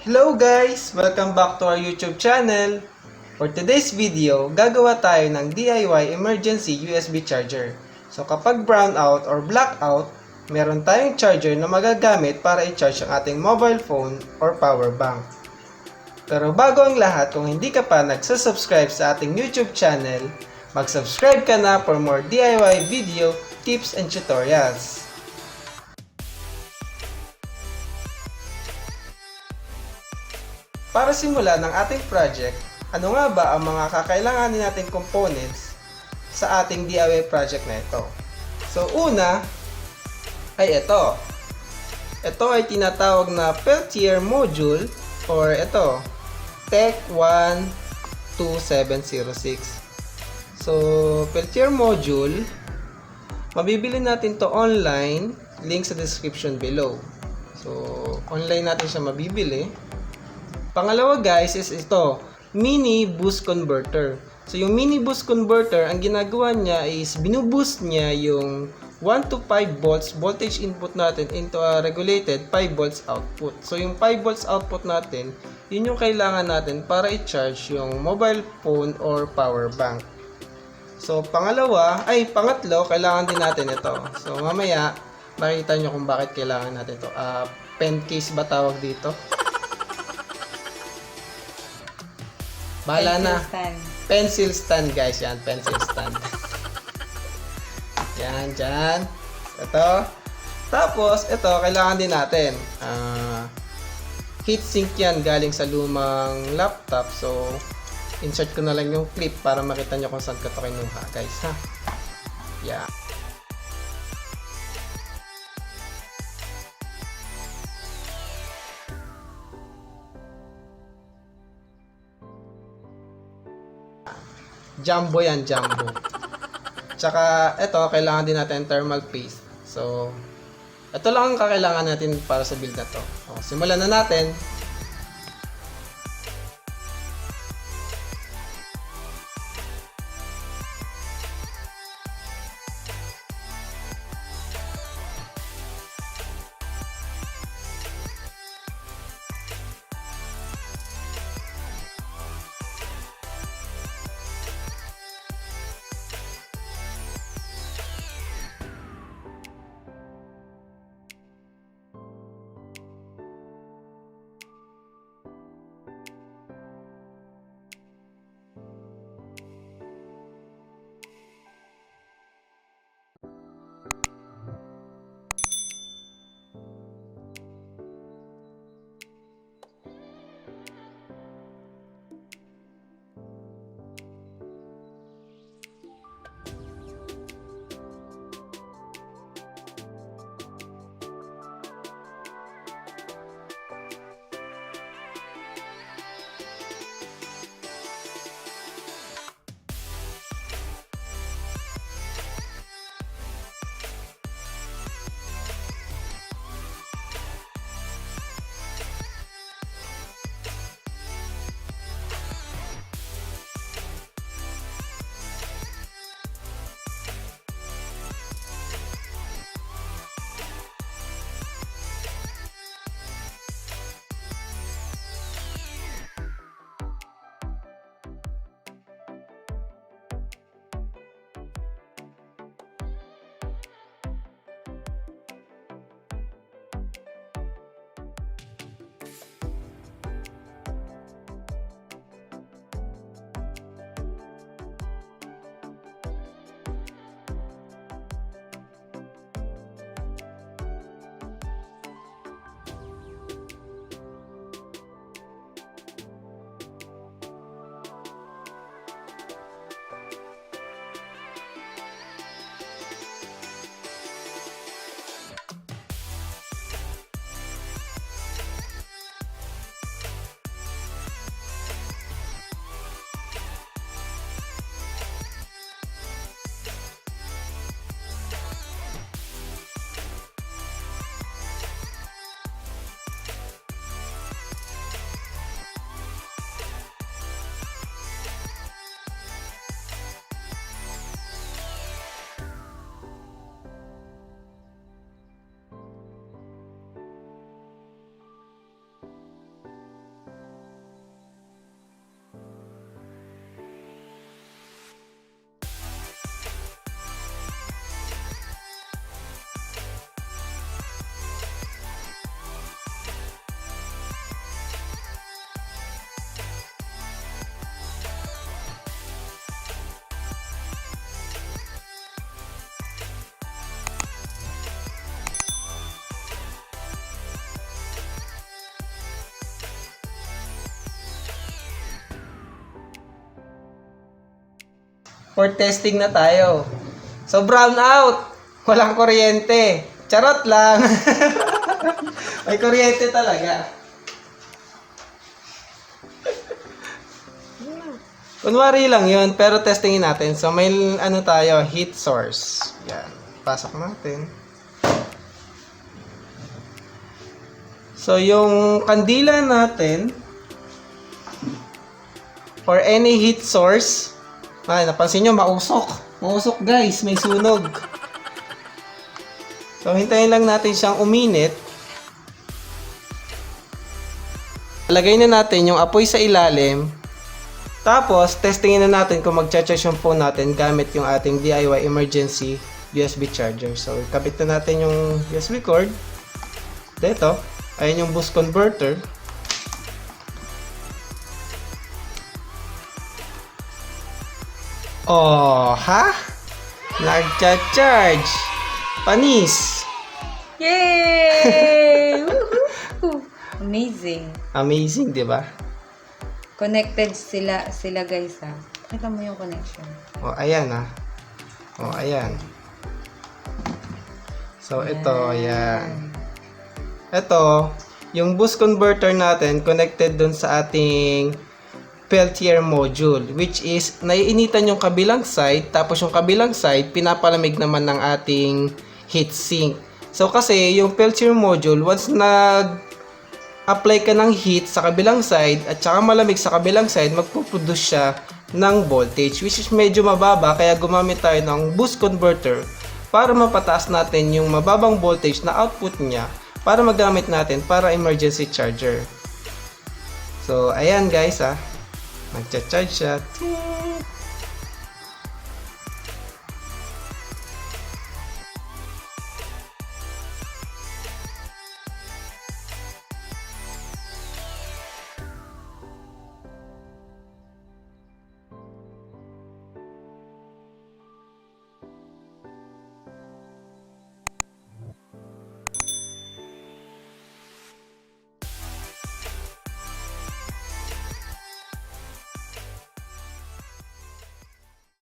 Hello guys! Welcome back to our YouTube channel. For today's video, gagawa tayo ng DIY emergency USB charger. So kapag brownout or blackout, meron tayong charger na magagamit para i-charge ang ating mobile phone or power bank. Pero bago ang lahat, kung hindi ka pa nagsasubscribe sa ating YouTube channel, mag-subscribe ka na for more DIY video, tips, and tutorials. Para simulan ang ating project, ano nga ba ang mga kakailanganin nating components sa ating DIY project na ito? So una ay ito. Ito ay tinatawag na Peltier module or ito, Tech 12706. So Peltier module, mabibili natin to online, link sa description below. So online natin siya mabibili. Pangalawa guys is ito, mini boost converter. So yung mini boost converter, ang ginagawa niya is binuboost niya yung 1 to 5 volts voltage input natin into a regulated 5 volts output. So yung 5 volts output natin, yun yung kailangan natin para i-charge yung mobile phone or power bank. So pangatlo, kailangan din natin ito. So mamaya, makikita nyo kung bakit kailangan natin ito. Pen case ba tawag dito? Bahala na. Pencil stand guys, yan. Pencil stand. Yan, dyan. Ito. Tapos, ito, kailangan din natin. Heatsink yan galing sa lumang laptop. So, insert ko na lang yung clip para makita nyo kung saan ko ito kinuha guys, ha. Yeah. Jumbo yan, jumbo. Tsaka, ito, kailangan din natin thermal paste. So, ito lang ang kakailangan natin para sa build na to. O, simulan na natin. for testing na tayo. So, brown out. Walang kuryente. Charot lang. May kuryente talaga. Kunwari lang yun, pero testingin natin. So, may ano tayo, heat source. Yan. Pasok natin. So, yung kandila natin, or any heat source, napansin nyo, mausok. Mausok guys, may sunog. So, hintayin lang natin siyang uminit. Lagay na natin yung apoy sa ilalim. Tapos, testingin na natin kung mag-charge yung phone natin gamit yung ating DIY emergency USB charger. So, ikabit na natin yung USB cord. Dito, ayun yung boost converter. Oh, ha? Nag-charge. Panis. Yay! Woohoo! Amazing. Amazing, di ba? Connected sila guys ha. Pakita mo yung connection. Oh, ayan ah. Oh, ayan. So, ito, ayan. Ito, yung boost converter natin connected dun sa ating Peltier module, which is naiinitan yung kabilang side, tapos yung kabilang side pinapalamig naman ng ating heatsink. So, kasi yung Peltier module, once apply ka ng heat sa kabilang side at saka malamig sa kabilang side, magpuproduce siya ng voltage, which is medyo mababa, kaya gumamit tayo ng boost converter para mapataas natin yung mababang voltage na output niya para magamit natin para emergency charger. So, ayan guys magcha-charge siya.